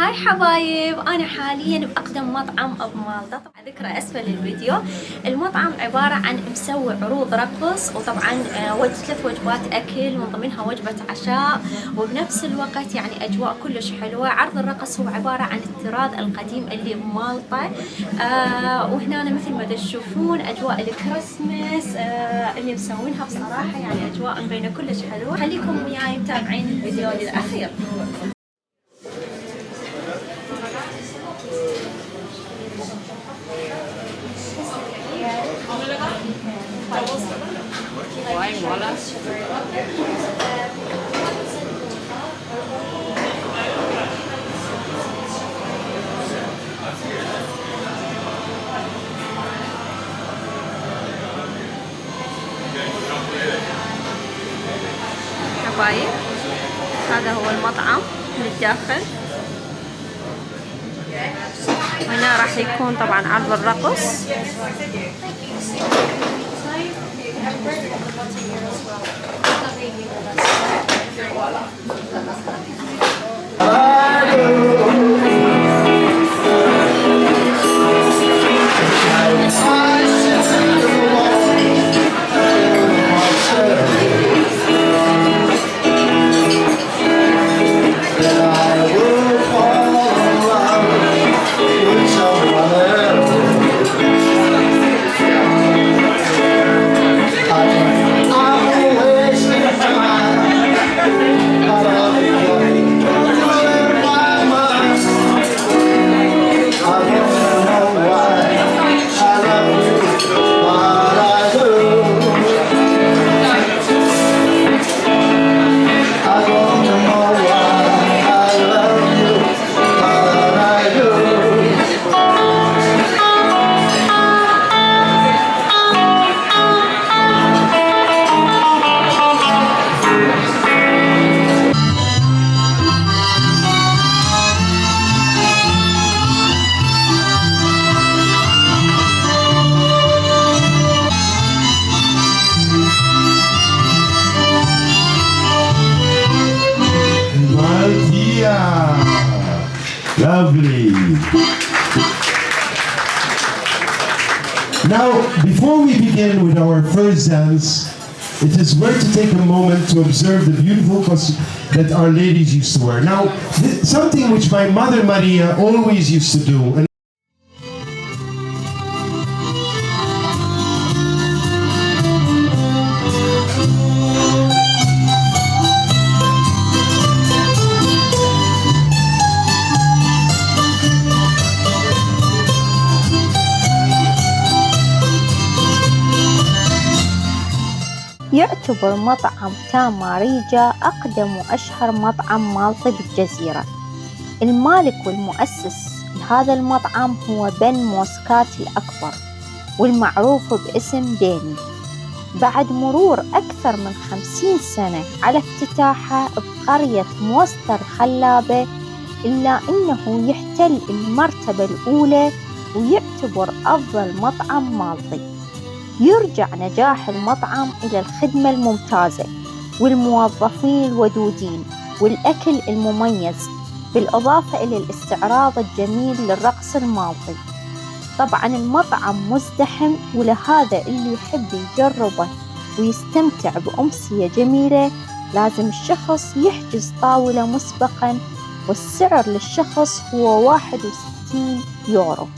هاي حبايب، أنا حاليا بأقدم مطعم بمالطا. طبعا ذكرى أسفل الفيديو. المطعم عبارة عن مسوي عروض رقص، وطبعا 3 وجبات أكل من ضمنها وجبة عشاء، وبنفس الوقت يعني أجواء كلش حلوة. عرض الرقص هو عبارة عن الطراز القديم اللي بمالطا. وهنا مثل ما تشوفون أجواء الكريسماس اللي مسوينها بصراحة، يعني أجواء مبينة كلش حلوة. خليكم وياي متابعين الفيديو للأخير. حبايب، هذا هو المطعم من الداخل. هنا راح يكون طبعا عرض الرقص. Lovely. Now, before we begin with our first dance, it is worth to take a moment to observe the beautiful costume that our ladies used to wear. Now, something which my mother Maria always used to do. يعتبر مطعم تاما ريجا أقدم وأشهر مطعم مالطي بالجزيرة. المالك والمؤسس لهذا المطعم هو بن موسكات الأكبر، والمعروف باسم بيني. بعد مرور أكثر من 50 سنة على افتتاحه بقرية موستر الخلابة، إلا أنه يحتل المرتبة الأولى ويعتبر أفضل مطعم مالطي. يرجع نجاح المطعم إلى الخدمة الممتازة والموظفين الودودين والأكل المميز، بالإضافة إلى الاستعراض الجميل للرقص المالطي. طبعا المطعم مزدحم، ولهذا اللي يحب يجربه ويستمتع بأمسية جميلة لازم الشخص يحجز طاولة مسبقا، والسعر للشخص هو 61 يورو.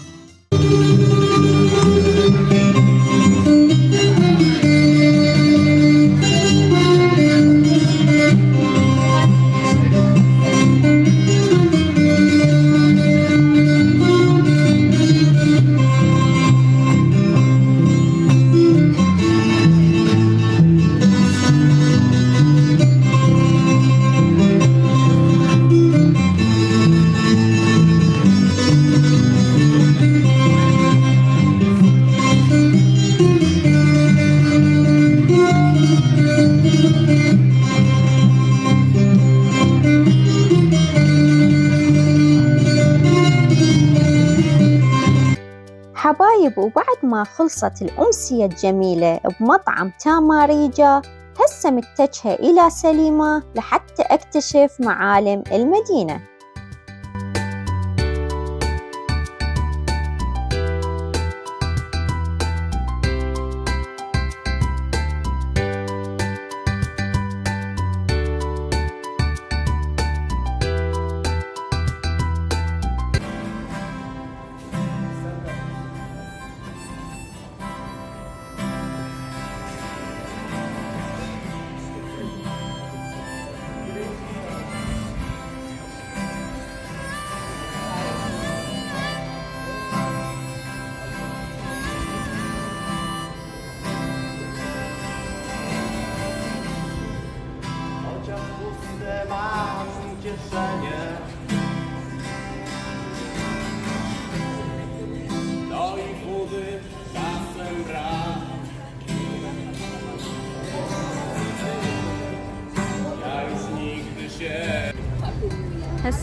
حبايب، وبعد ما خلصت الأمسية الجميلة بمطعم تاما ريجا، هسه متجهة إلى سليمة لحتى أكتشف معالم المدينة.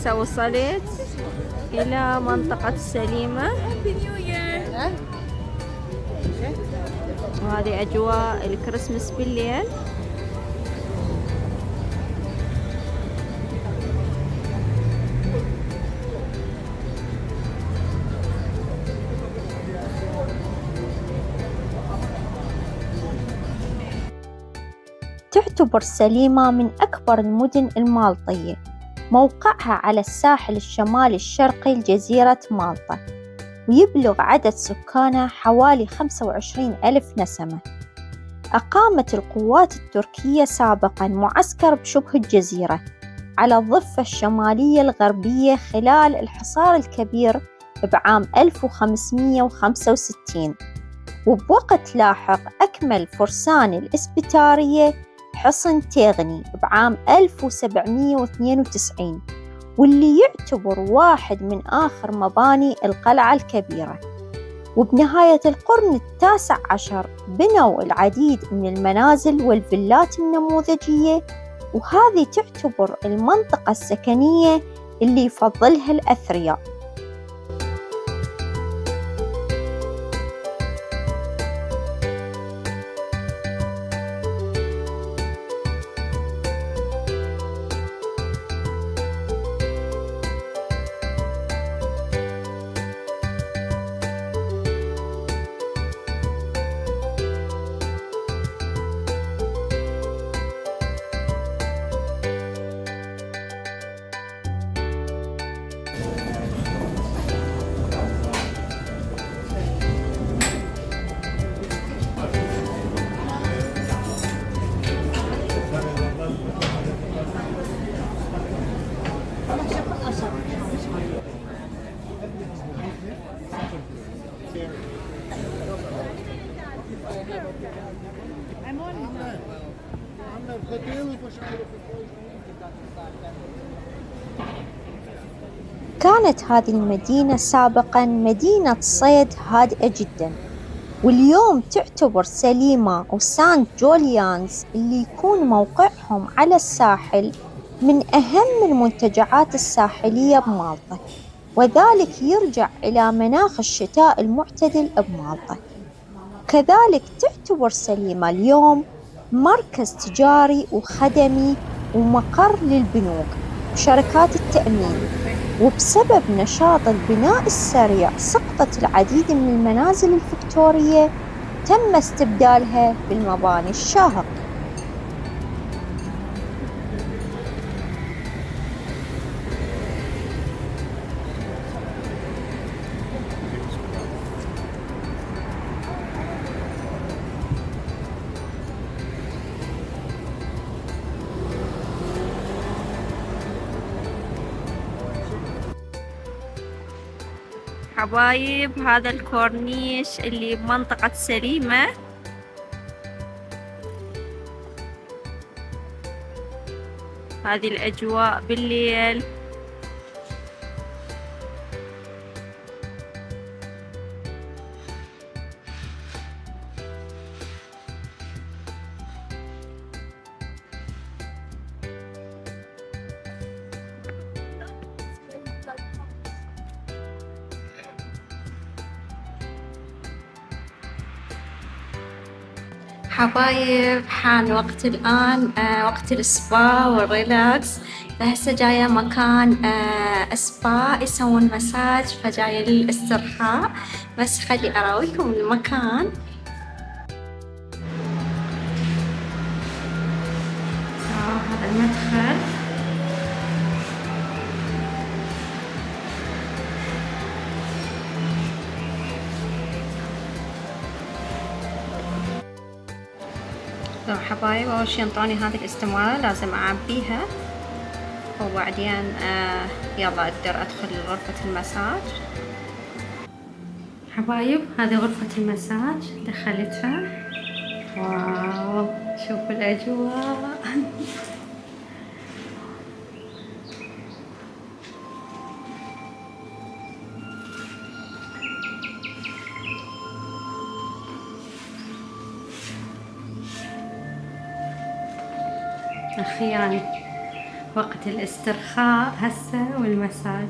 هسه وصلت إلى منطقة سليمة، وهذه أجواء الكريسماس بالليل. تعتبر سليمة من أكبر المدن المالطية، موقعها على الساحل الشمالي الشرقي لجزيرة مالطا، ويبلغ عدد سكانها حوالي 25 ألف نسمة. أقامت القوات التركية سابقاً معسكر بشبه الجزيرة على الضفة الشمالية الغربية خلال الحصار الكبير بعام 1565، وبوقت لاحق أكمل فرسان الإسبتارية حصن تيغني بعام 1792، واللي يعتبر واحد من آخر مباني القلعة الكبيرة. وبنهاية القرن التاسع عشر بنوا العديد من المنازل والفيلات النموذجية، وهذه تعتبر المنطقة السكنية اللي يفضلها الأثرياء. كانت هذه المدينة سابقاً مدينة صيد هادئة جداً، واليوم تعتبر سليمة وسانت جوليانز اللي يكون موقعهم على الساحل من أهم المنتجعات الساحلية بمالطا، وذلك يرجع إلى مناخ الشتاء المعتدل بمالطا. كذلك تعتبر سليمة اليوم مركز تجاري وخدمي ومقر للبنوك وشركات التأمين، وبسبب نشاط البناء السريع سقطت العديد من المنازل الفكتورية تم استبدالها بالمباني الشاهقة. حبايب، هذا الكورنيش اللي بمنطقة سليمة. هذه الأجواء بالليل. حبايب، حان وقت الآن وقت السبا والريلاكس، فهسه جاية مكان سبا يسوون مساج، فجاية للاسترخاء. بس خلي أراويكم المكان. هذا المدخل. حبايب، أول شي انطوني هذه الاستمارة لازم أعبيها، وبعدين يلا أقدر أدخل غرفة المساج. حبايب، هذه غرفة المساج، دخلتها. واو، شوفوا الأجواء. أخيراً وقت الاسترخاء هسه والمساج.